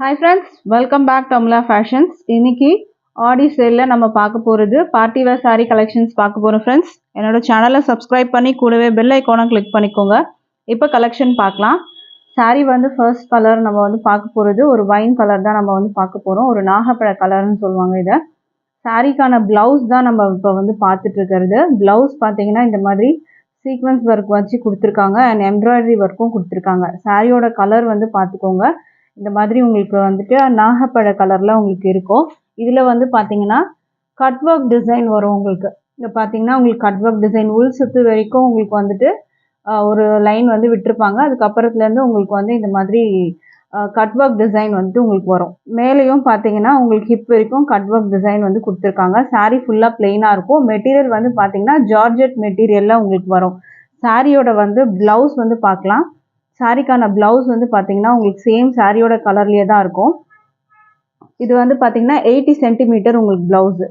Hi friends, welcome back to Amla Fashions. இன்னைக்கு ஆடி சேல்ல நம்ம பார்க்க போறது பார்ட்டி வேர் saree collections பார்க்க போறோம் friends. என்னோட சேனலை subscribe பண்ணி கூடவே bell icon click பண்ணிக்கோங்க. இப்போ collection பார்க்கலாம். saree வந்து first color நம்ம வந்து பார்க்க போறது ஒரு wine color தான் நம்ம வந்து பார்க்க போறோம். ஒரு நாகப்பழ கலர்னு சொல்லுவாங்க இத. சாரிக்கான blouse தான் நம்ம இப்போ வந்து பார்த்துட்டு இருக்கிறது. blouse பாத்தீங்கன்னா இந்த மாதிரி sequence work வச்சு கொடுத்துருக்காங்க and embroidery workum கொடுத்துருக்காங்க. சாரியோட கலர் வந்து பார்த்துக்கோங்க. இந்த மாதிரி உங்களுக்கு வந்துட்டு நாகப்பழ கலர்ல உங்களுக்கு இருக்கும். இதுல வந்து பாத்தீங்கன்னா கட் ஒர்க் டிசைன் வரும் உங்களுக்கு. இங்க பாத்தீங்கன்னா உங்களுக்கு கட் ஒர்க் டிசைன் உள் சுத்து வரைக்கும் உங்களுக்கு வந்துட்டு ஒரு லைன் வந்து விட்டுருப்பாங்க. அதுக்கப்புறத்துல இருந்து உங்களுக்கு வந்து இந்த மாதிரி கட் ஒர்க் டிசைன் வந்துட்டு உங்களுக்கு வரும். மேலேயும் பாத்தீங்கன்னா உங்களுக்கு ஹிப் வரைக்கும் கட் ஒர்க் டிசைன் வந்து கொடுத்துருக்காங்க. சாரீ ஃபுல்லா பிளெயினா இருக்கும். மெட்டீரியல் வந்து பாத்தீங்கன்னா ஜார்ஜெட் மெட்டீரியல்ல உங்களுக்கு வரும். சாரியோட வந்து பிளவுஸ் வந்து பார்க்கலாம். சாரிக்கான பிளவுஸ் வந்து பாத்தீங்கன்னா உங்களுக்கு சேம் சாரியோட கலர்லயே தான் இருக்கும். இது வந்து பாத்தீங்கன்னா 80 சென்டிமீட்டர் உங்களுக்கு பிளவுஸ்.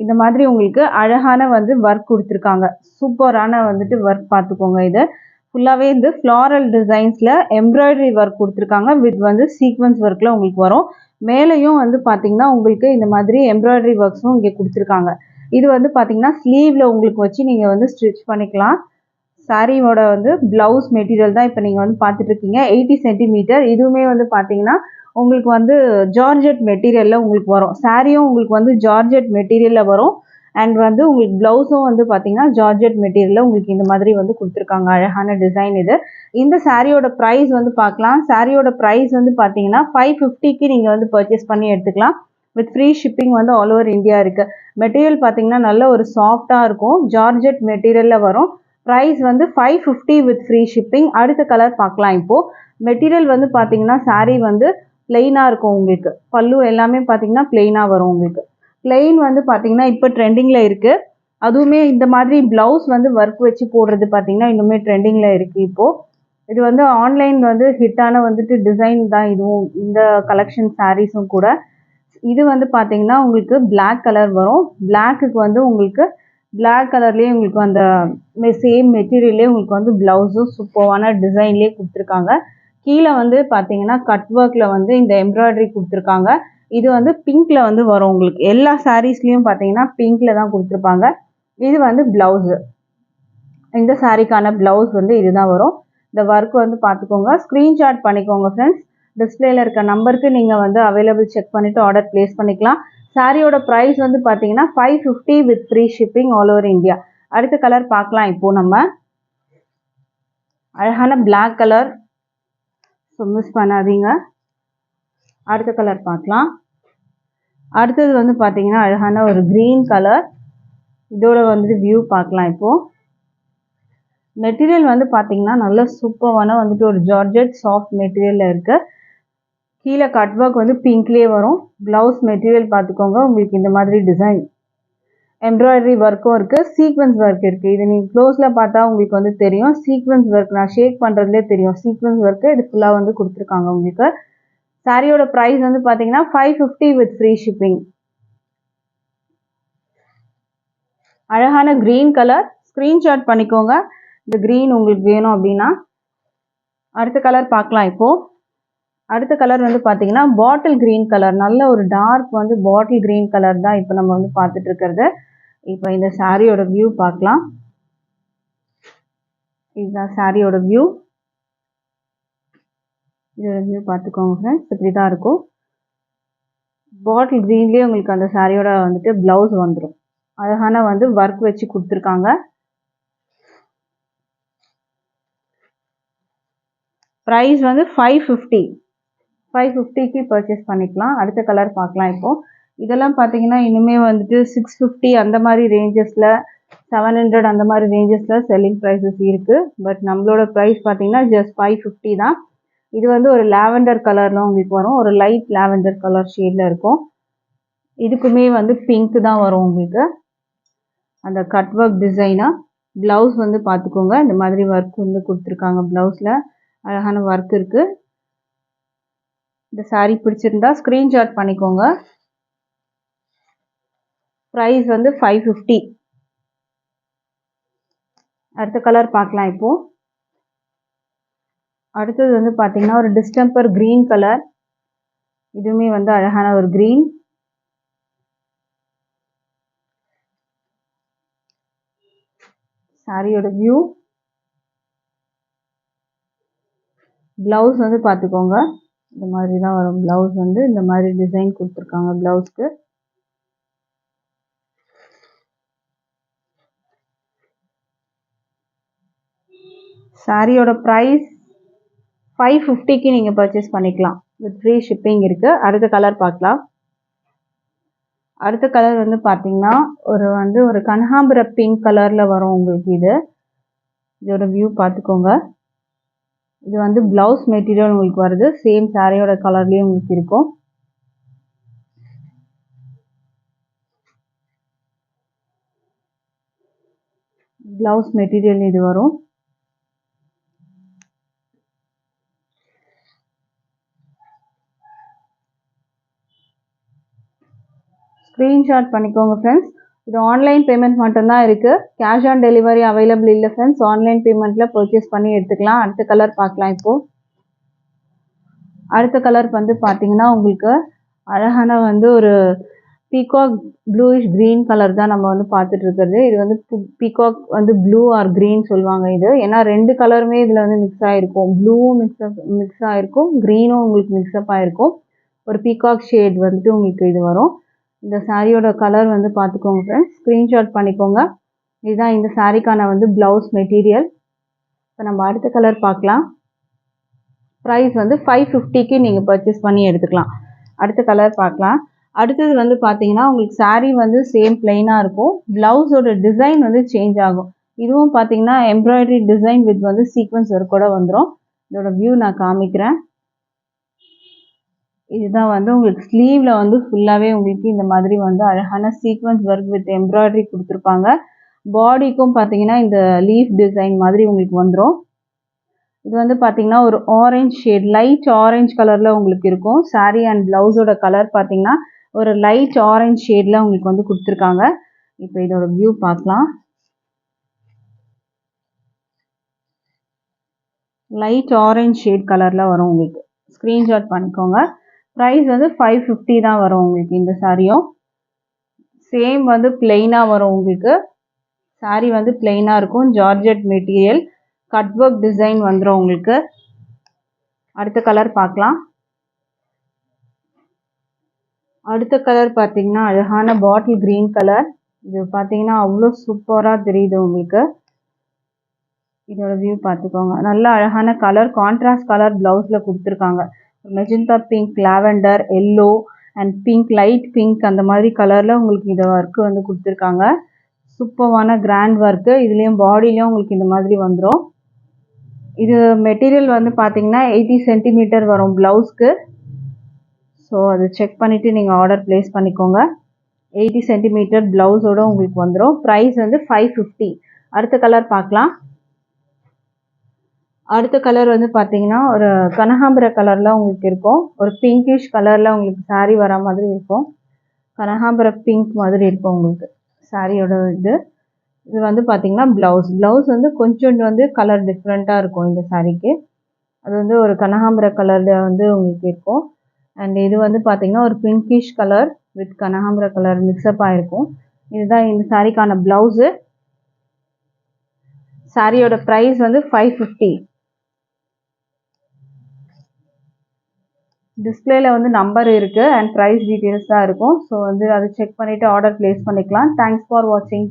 இந்த மாதிரி உங்களுக்கு அழகான வந்து ஒர்க் கொடுத்துருக்காங்க. சூப்பரான வந்துட்டு ஒர்க் பார்த்துக்கோங்க. இது ஃபுல்லாவே இந்த ஃப்ளாரல் டிசைன்ஸ்ல எம்ப்ராய்டரி ஒர்க் கொடுத்துருக்காங்க. வித் வந்து சீக்வன்ஸ் ஒர்க்ல உங்களுக்கு வரும். மேலையும் வந்து பாத்தீங்கன்னா உங்களுக்கு இந்த மாதிரி எம்ப்ராய்டரி ஒர்க்ஸும் இங்கே கொடுத்துருக்காங்க. இது வந்து பாத்தீங்கன்னா ஸ்லீவ்ல உங்களுக்கு வச்சு நீங்க வந்து ஸ்டிச் பண்ணிக்கலாம். சாரியோட வந்து பிளவுஸ் மெட்டீரியல் தான் இப்போ நீங்கள் வந்து பார்த்துட்டு இருக்கீங்க. 80 சென்டிமீட்டர். இதுவுமே வந்து பார்த்தீங்கன்னா உங்களுக்கு வந்து ஜார்ஜெட் மெட்டீரியலில் உங்களுக்கு வரும். சாரியும் உங்களுக்கு வந்து ஜார்ஜெட் மெட்டீரியலில் வரும். அண்ட் வந்து உங்களுக்கு பிளவுஸும் வந்து பார்த்தீங்கன்னா ஜார்ஜெட் மெட்டீரியலில் உங்களுக்கு இந்த மாதிரி வந்து கொடுத்துருக்காங்க. அழகான டிசைன் இது. இந்த சாரியோட ப்ரைஸ் வந்து பார்க்கலாம். சாரியோட ப்ரைஸ் வந்து பார்த்தீங்கன்னா 550க்கு நீங்கள் வந்து பர்ச்சேஸ் பண்ணி எடுத்துக்கலாம். வித் ஃப்ரீ ஷிப்பிங் வந்து ஆல் ஓவர் இந்தியா இருக்குது. மெட்டீரியல் பார்த்தீங்கன்னா நல்ல ஒரு சாஃப்டாக இருக்கும். ஜார்ஜெட் மெட்டீரியலில் வரும். ப்ரைஸ் வந்து 550 வித் ஃப்ரீ ஷிப்பிங். அடுத்த கலர் பார்க்கலாம். இப்போ மெட்டீரியல் வந்து பார்த்தீங்கன்னா சாரீ வந்து பிளெயினாக இருக்கும் உங்களுக்கு. பல்லு எல்லாமே பார்த்தீங்கன்னா பிளெயினாக வரும் உங்களுக்கு. பிளெயின் வந்து பார்த்தீங்கன்னா இப்போ ட்ரெண்டிங்கில் இருக்குது. அதுவுமே இந்த மாதிரி பிளவுஸ் வந்து ஒர்க் வச்சு போடுறது பார்த்தீங்கன்னா இன்னுமே ட்ரெண்டிங்கில் இருக்குது இப்போது. இது வந்து ஆன்லைன் வந்து ஹிட்டான வந்துட்டு டிசைன் தான் இதுவும். இந்த கலெக்ஷன் சாரீஸும் கூட. இது வந்து பார்த்தீங்கன்னா உங்களுக்கு பிளாக் கலர் வரும். பிளாக்குக்கு வந்து உங்களுக்கு பிளாக் கலர்லேயே உங்களுக்கு அந்த சேம் மெட்டீரியல்லே உங்களுக்கு வந்து பிளவுஸும் சூப்பரான டிசைன்லேயே கொடுத்துருக்காங்க. கீழே வந்து பார்த்தீங்கன்னா கட் ஒர்க்கில் வந்து இந்த எம்ப்ராய்டரி கொடுத்துருக்காங்க. இது வந்து பிங்க்ல வந்து வரும் உங்களுக்கு. எல்லா சாரீஸ்லேயும் பார்த்தீங்கன்னா பிங்க்ல தான் கொடுத்துருப்பாங்க. இது வந்து பிளவுஸு. இந்த சாரீக்கான பிளவுஸ் வந்து இதுதான் வரும். இந்த ஒர்க் வந்து பார்த்துக்கோங்க. ஸ்க்ரீன்ஷாட் பண்ணிக்கோங்க ஃப்ரெண்ட்ஸ். டிஸ்பிளேல இருக்க நம்பருக்கு நீங்கள் வந்து அவைலபிள் செக் பண்ணிவிட்டு ஆர்டர் பிளேஸ் பண்ணிக்கலாம். சாரியோட ப்ரைஸ் வந்து பார்த்தீங்கன்னா 550 with free shipping all over India. அடுத்த கலர் பார்க்கலாம். இப்போ நம்ம அழகான பிளாக் கலர், ஸோ மிஸ் பண்ணாதீங்க. அடுத்த கலர் பார்க்கலாம். அடுத்தது வந்து பார்த்தீங்கன்னா அழகான ஒரு க்ரீன் கலர். இதோட வந்துட்டு வியூ பார்க்கலாம். இப்போது மெட்டீரியல் வந்து பார்த்தீங்கன்னா நல்ல சூப்பரான வந்துட்டு ஒரு ஜார்ஜெட் சாஃப்ட் மெட்டீரியலில் இருக்குது. கீழே கட் ஒர்க் வந்து பிங்க்லேயே வரும். பிளவுஸ் மெட்டீரியல் பார்த்துக்கோங்க. உங்களுக்கு இந்த மாதிரி டிசைன் எம்ப்ராய்டரி ஒர்க்கும் இருக்குது. சீக்வன்ஸ் ஒர்க் இருக்குது. இது நீங்கள் க்ளோஸில் பார்த்தா உங்களுக்கு வந்து தெரியும். சீக்வன்ஸ் ஒர்க் நான் ஷேக் பண்ணுறதுலே தெரியும். சீக்வன்ஸ் ஒர்க்கு இது ஃபுல்லாக வந்து கொடுத்துருக்காங்க உங்களுக்கு. சாரியோட ப்ரைஸ் வந்து பார்த்தீங்கன்னா 550 வித் ஃப்ரீ ஷிப்பிங். அழகான க்ரீன் கலர். ஸ்க்ரீன்ஷாட் பண்ணிக்கோங்க. இந்த க்ரீன் உங்களுக்கு வேணும் அப்படின்னா. அடுத்த கலர் பார்க்கலாம். இப்போது அடுத்த கலர் வந்து பார்த்தீங்கன்னா பாட்டில் க்ரீன் கலர். நல்ல ஒரு டார்க் வந்து பாட்டில் க்ரீன் கலர் தான் இப்போ நம்ம வந்து பார்த்துட்டு இருக்கிறது. இப்போ இந்த சாரியோட வியூ பார்க்கலாம். இதுதான் சாரியோட வியூ. இதோட வியூ பார்த்துக்கோங்க ஃப்ரெண்ட்ஸ். இப்படி தான் இருக்கும். பாட்டில் க்ரீன்லேயே உங்களுக்கு அந்த சாரியோட வந்துட்டு பிளவுஸ் வந்துடும். அழகான வந்து ஒர்க் வச்சு கொடுத்துருக்காங்க. ப்ரைஸ் வந்து 550க்கு பர்ச்சேஸ் பண்ணிக்கலாம். அடுத்த கலர் பார்க்கலாம். இப்போது இதெல்லாம் பார்த்தீங்கன்னா இன்னுமே வந்துட்டு 650 அந்த மாதிரி ரேஞ்சஸில், 700 அந்த மாதிரி ரேஞ்சஸில் செல்லிங் ப்ரைஸஸ் இருக்குது. பட் நம்மளோட ப்ரைஸ் பார்த்தீங்கன்னா ஜஸ்ட் 550 தான். இது வந்து ஒரு லாவெண்டர் கலரில் உங்களுக்கு வரும். ஒரு லைட் லாவெண்டர் கலர் ஷேடில் இருக்கும். இதுக்குமே வந்து பிங்க் தான் வரும் உங்களுக்கு. அந்த கட் ஒர்க் டிசைனாக ப்ளவுஸ் வந்து பார்த்துக்கோங்க. இந்த மாதிரி ஒர்க் வந்து கொடுத்துருக்காங்க. ப்ளவுஸில் அழகான ஒர்க் இருக்குது. இந்த சாரீ பிடிச்சிருந்தா ஸ்க்ரீன்ஷாட் பண்ணிக்கோங்க. ப்ரைஸ் வந்து 550. அடுத்த கலர் பார்க்கலாம். இப்போது அடுத்தது வந்து பார்த்தீங்கன்னா ஒரு டிஸ்டெம்பர் க்ரீன் கலர். இதுவுமே வந்து அழகான ஒரு green. சாரியோட வியூ. பிளவுஸ் வந்து பார்த்துக்கோங்க, இந்த மாதிரி தான் வரும். பிளவுஸ் வந்து இந்த மாதிரி டிசைன் கொடுத்துருக்காங்க பிளவுஸ்க்கு. சாரியோட ப்ரைஸ் 550க்கு நீங்கள் பர்ச்சேஸ் பண்ணிக்கலாம். வித் ஃப்ரீ ஷிப்பிங் இருக்குது. அடுத்த கலர் பார்க்கலாம். அடுத்த கலர் வந்து பார்த்தீங்கன்னா ஒரு கனகாம்பர பிங்க் கலரில் வரும் உங்களுக்கு. இதோட வியூ பார்த்துக்கோங்க. இது வந்து பிளவுஸ் மெட்டீரியல் உங்களுக்கு வருது. சேம் சாரியோட கலர்லேயே உங்களுக்கு இருக்கும். பிளவுஸ் மெட்டீரியல் இது வரும். ஸ்க்ரீன்ஷாட் பண்ணிக்கோங்க ஃப்ரெண்ட்ஸ். இது ஆன்லைன் பேமெண்ட் மட்டும்தான் இருக்குது. கேஷ் ஆன் டெலிவரி அவைலபிள் இல்லை ஃப்ரெண்ட்ஸ். ஆன்லைன் பேமெண்ட்டில் பர்ச்சேஸ் பண்ணி எடுத்துக்கலாம். அடுத்த கலர் பார்க்கலாம். இப்போது அடுத்த கலர் வந்து பார்த்தீங்கன்னா உங்களுக்கு அழகான வந்து ஒரு பீகாக் ப்ளூயிஷ் க்ரீன் கலர் தான் நம்ம வந்து பார்த்துட்டு இருக்கிறது. இது வந்து பீகாக் வந்து ப்ளூ ஆர் க்ரீன் சொல்லுவாங்க இது. ஏன்னா 2 கலருமே இதில் வந்து மிக்ஸ் ஆகிருக்கும். ப்ளூவும் மிக்ஸ் ஆகிருக்கும், க்ரீனும் உங்களுக்கு மிக்ஸ்அப் ஆகிருக்கும். ஒரு பீகாக் ஷேட் வந்துட்டு உங்களுக்கு இது வரும். இந்த சாரியோட கலர் வந்து பார்த்துக்கோங்க ஃப்ரெண்ட்ஸ். ஸ்க்ரீன்ஷாட் பண்ணிக்கோங்க. இதுதான் இந்த சாரிக்கான வந்து ப்ளவுஸ் மெட்டீரியல். இப்போ நம்ம அடுத்த கலர் பார்க்கலாம். ப்ரைஸ் வந்து 550க்கு நீங்கள் பர்ச்சேஸ் பண்ணி எடுத்துக்கலாம். அடுத்த கலர் பார்க்கலாம். அடுத்தது வந்து பார்த்தீங்கன்னா உங்களுக்கு சாரீ வந்து சேம் பிளெயினாக இருக்கும். ப்ளவுஸோட டிசைன் வந்து சேஞ்ச் ஆகும். இதுவும் பார்த்தீங்கன்னா எம்ப்ராய்டரி டிசைன் வித் வந்து சீக்வன்ஸ் ஒர்க்கோட வந்துடும். இதோட வியூ நான் காமிக்கிறேன். இதுதான் வந்து உங்களுக்கு ஸ்லீவில் வந்து ஃபுல்லாகவே உங்களுக்கு இந்த மாதிரி வந்து அழகான சீக்வன்ஸ் ஒர்க் வித் எம்ப்ராய்டரி கொடுத்துருப்பாங்க. பாடிக்கும் பார்த்தீங்கன்னா இந்த லீஃப் டிசைன் மாதிரி உங்களுக்கு வந்துடும். இது வந்து பார்த்தீங்கன்னா ஒரு ஆரஞ்ச் ஷேட், லைட் ஆரஞ்ச் கலரில் உங்களுக்கு இருக்கும். சாரீ அண்ட் ப்ளவுஸோட கலர் பார்த்தீங்கன்னா ஒரு லைட் ஆரஞ்ச் ஷேடில் உங்களுக்கு வந்து கொடுத்துருக்காங்க. இப்போ இதோட வியூ பார்க்கலாம். லைட் ஆரஞ்ச் ஷேட் கலரில் வரும் உங்களுக்கு. ஸ்க்ரீன்ஷாட் பண்ணிக்கோங்க. ப்ரைஸ் வந்து 550 தான் வரும் உங்களுக்கு. இந்த சாரியும் சேம் வந்து பிளெயினாக வரும் உங்களுக்கு. சாரீ வந்து பிளெயினாக இருக்கும். Georgette material, cut work design வந்துடும் உங்களுக்கு. அடுத்த கலர் பார்க்கலாம். அடுத்த கலர் பார்த்தீங்கன்னா அழகான பாட்டில் க்ரீன் கலர். இது பார்த்தீங்கன்னா அவ்வளோ சூப்பராக தெரியுது உங்களுக்கு. இதோட வியூ பார்த்துக்கோங்க. நல்ல அழகான கலர், கான்ட்ராஸ்ட் கலர் ப்ளவுஸில் கொடுத்துருக்காங்க. Magenta pink, lavender, yellow and pink, light pink அந்த மாதிரி கலரில் உங்களுக்கு இந்த ஒர்க்கு வந்து கொடுத்துருக்காங்க. சூப்பரான கிராண்ட் ஒர்க்கு. இதுலேயும் பாடியிலையும் உங்களுக்கு இந்த மாதிரி வந்துடும். இது மெட்டீரியல் வந்து பார்த்தீங்கன்னா 80 சென்டிமீட்டர் வரும் ப்ளவுஸ்க்கு. ஸோ அதை செக் பண்ணிவிட்டு நீங்கள் ஆர்டர் ப்ளேஸ் பண்ணிக்கோங்க. 80 சென்டிமீட்டர் ப்ளவுஸோடு உங்களுக்கு வந்துடும். ப்ரைஸ் வந்து 550. அடுத்த கலர் பார்க்கலாம். அடுத்த கலர் வந்து பார்த்தீங்கன்னா ஒரு கனகாம்பர கலரில் உங்களுக்கு இருக்கும். ஒரு பிங்கிஷ் கலரில் உங்களுக்கு சாரீ வர மாதிரி இருக்கும். கனகாம்பர பிங்க் மாதிரி இருக்கும் உங்களுக்கு சாரியோட இது வந்து பார்த்தீங்கன்னா ப்ளவுஸ் வந்து கொஞ்சம் வந்து கலர் டிஃப்ரெண்ட்டாக இருக்கும் இந்த சாரீக்கு. அது வந்து ஒரு கனகாம்பர கலரில் வந்து உங்களுக்கு இருக்கும். அண்ட் இது வந்து பார்த்தீங்கன்னா ஒரு பிங்கிஷ் கலர் வித் கனகாம்பர கலர் மிக்ஸ்அப் ஆகிருக்கும். இதுதான் இந்த சாரீக்கான ப்ளவுஸு. சாரியோட ப்ரைஸ் வந்து 550. டிஸ்பிளேல வந்து நம்பர் இருக்குது அண்ட் ப்ரைஸ் டீட்டெயில்ஸ் தான் இருக்கும். ஸோ வந்து அதை செக் பண்ணிவிட்டு ஆர்டர் ப்ளேஸ் பண்ணிக்கலாம். தேங்க்ஸ் ஃபார் வாட்சிங்.